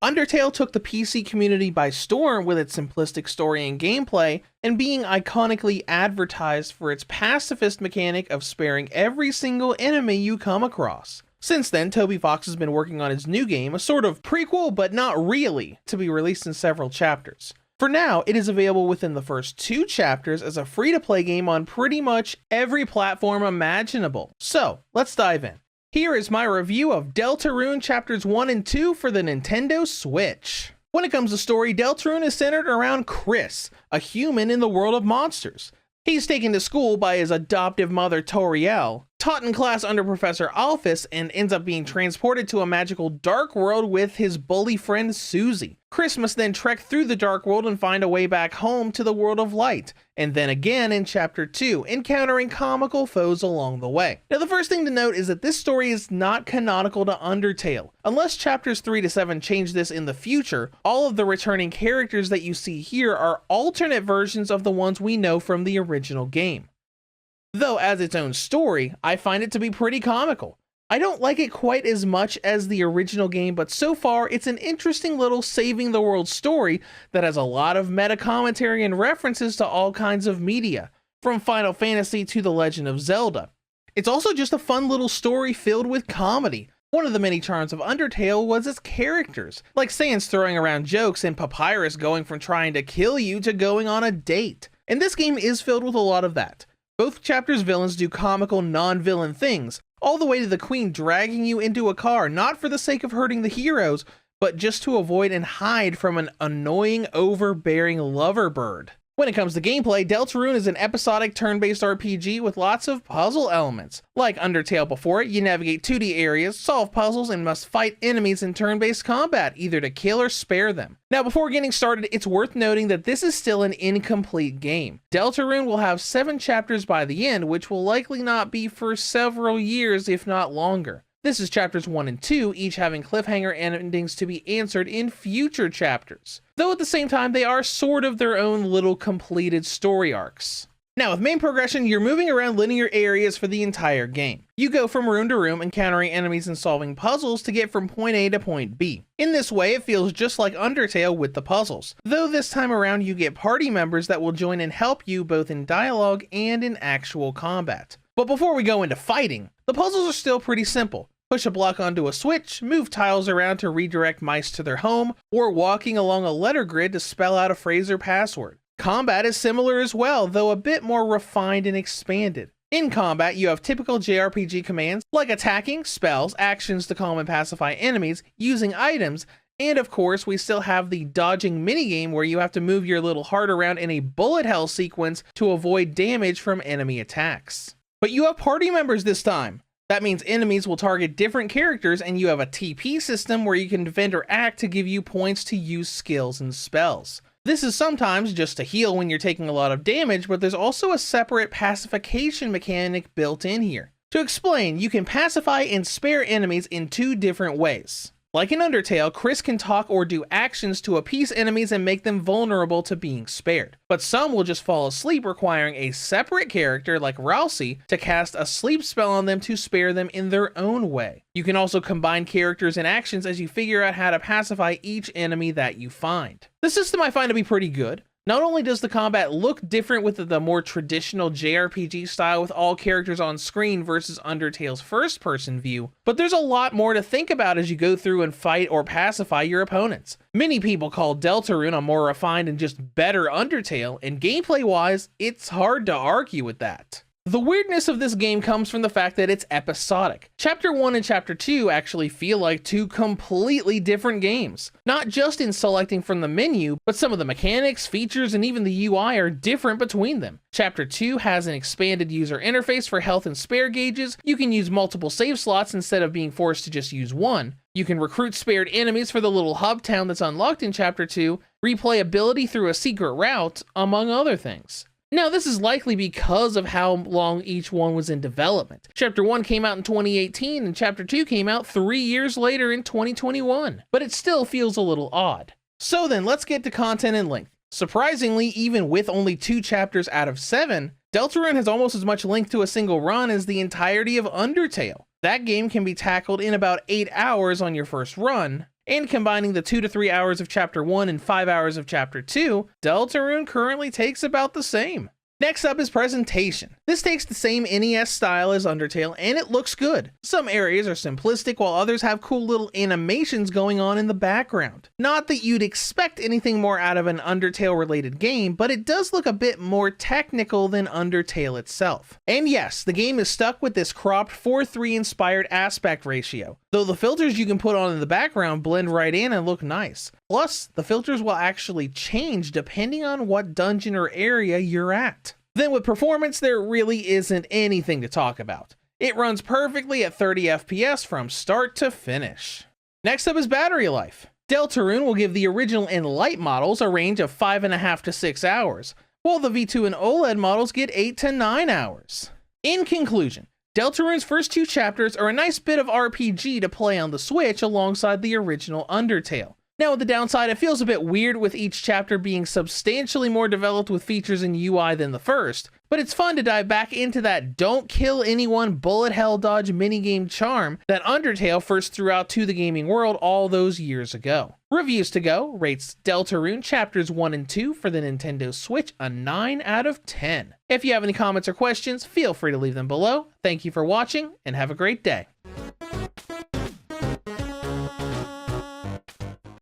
Undertale took the PC community by storm with its simplistic story and gameplay, and being iconically advertised for its pacifist mechanic of sparing every single enemy you come across. Since then, Toby Fox has been working on his new game, a sort of prequel but not really, to be released in several chapters. For now, it is available within the first 2 chapters as a free-to-play game on pretty much every platform imaginable. So, let's dive in. Here is my review of Deltarune Chapters 1 and 2 for the Nintendo Switch. When it comes to story, Deltarune is centered around Chris, a human in the world of monsters. He's taken to school by his adoptive mother Toriel, taught in class under Professor Alphys, and ends up being transported to a magical dark world with his bully friend Susie. Chris must then trek through the dark world and find a way back home to the world of light, and then again in Chapter 2, encountering comical foes along the way. Now the first thing to note is that this story is not canonical to Undertale. Unless Chapters 3 to 7 change this in the future, all of the returning characters that you see here are alternate versions of the ones we know from the original game. Though as its own story, I find it to be pretty comical. I don't like it quite as much as the original game, but so far it's an interesting little saving the world story that has a lot of meta commentary and references to all kinds of media, from Final Fantasy to The Legend of Zelda. It's also just a fun little story filled with comedy. One of the many charms of Undertale was its characters, like Sans throwing around jokes and Papyrus going from trying to kill you to going on a date. And this game is filled with a lot of that. Both chapters' villains do comical non-villain things, all the way to the queen dragging you into a car, not for the sake of hurting the heroes, but just to avoid and hide from an annoying, overbearing lover bird. When it comes to gameplay, Deltarune is an episodic turn-based RPG with lots of puzzle elements. Like Undertale before it, you navigate 2D areas, solve puzzles, and must fight enemies in turn-based combat, either to kill or spare them. Now before getting started, it's worth noting that this is still an incomplete game. Deltarune will have 7 chapters by the end, which will likely not be for several years, if not longer. This is chapters 1 and 2, each having cliffhanger endings to be answered in future chapters. Though at the same time, they are sort of their own little completed story arcs. Now with main progression, you're moving around linear areas for the entire game. You go from room to room, encountering enemies and solving puzzles to get from point A to point B. In this way, it feels just like Undertale with the puzzles, though this time around you get party members that will join and help you both in dialogue and in actual combat. But before we go into fighting, the puzzles are still pretty simple. Push a block onto a switch, move tiles around to redirect mice to their home, or walking along a letter grid to spell out a phrase or password. Combat is similar as well, though a bit more refined and expanded. In combat, you have typical JRPG commands like attacking, spells, actions to calm and pacify enemies, using items, and of course, we still have the dodging minigame where you have to move your little heart around in a bullet hell sequence to avoid damage from enemy attacks. But you have party members this time. That means enemies will target different characters, and you have a TP system where you can defend or act to give you points to use skills and spells. This is sometimes just to heal when you're taking a lot of damage, but there's also a separate pacification mechanic built in here. To explain, you can pacify and spare enemies in 2 different ways. Like in Undertale, Chris can talk or do actions to appease enemies and make them vulnerable to being spared. But some will just fall asleep, requiring a separate character like Ralsei to cast a sleep spell on them to spare them in their own way. You can also combine characters and actions as you figure out how to pacify each enemy that you find. The system I find to be pretty good. Not only does the combat look different with the more traditional JRPG style with all characters on screen versus Undertale's first-person view, but there's a lot more to think about as you go through and fight or pacify your opponents. Many people call Deltarune a more refined and just better Undertale, and gameplay-wise, it's hard to argue with that. The weirdness of this game comes from the fact that it's episodic. Chapter 1 and Chapter 2 actually feel like 2 completely different games. Not just in selecting from the menu, but some of the mechanics, features, and even the UI are different between them. Chapter 2 has an expanded user interface for health and spare gauges. You can use multiple save slots instead of being forced to just use one. You can recruit spared enemies for the little hub town that's unlocked in Chapter 2, replayability through a secret route, among other things. Now, this is likely because of how long each one was in development. Chapter 1 came out in 2018, and Chapter 2 came out 3 years later in 2021, but it still feels a little odd. So then, let's get to content and length. Surprisingly, even with only 2 chapters out of 7, Deltarune has almost as much length to a single run as the entirety of Undertale. That game can be tackled in about 8 hours on your first run, And combining the 2 to 3 hours of Chapter 1 and 5 hours of Chapter 2, Deltarune currently takes about the same. Next up is presentation. This takes the same NES style as Undertale, and it looks good. Some areas are simplistic, while others have cool little animations going on in the background. Not that you'd expect anything more out of an Undertale-related game, but it does look a bit more technical than Undertale itself. And yes, the game is stuck with this cropped 4:3 inspired aspect ratio, though the filters you can put on in the background blend right in and look nice. Plus, the filters will actually change depending on what dungeon or area you're at. Then with performance, there really isn't anything to talk about. It runs perfectly at 30 FPS from start to finish. Next up is battery life. Deltarune will give the original and light models a range of 5.5 to 6 hours, while the V2 and OLED models get 8 to 9 hours. In conclusion, Deltarune's first 2 chapters are a nice bit of RPG to play on the Switch alongside the original Undertale. Now with the downside, it feels a bit weird with each chapter being substantially more developed with features and UI than the first, but it's fun to dive back into that don't kill anyone bullet hell dodge minigame charm that Undertale first threw out to the gaming world all those years ago. Reviews to Go rates Deltarune chapters 1 and 2 for the Nintendo Switch a 9 out of 10. If you have any comments or questions, feel free to leave them below. Thank you for watching and have a great day.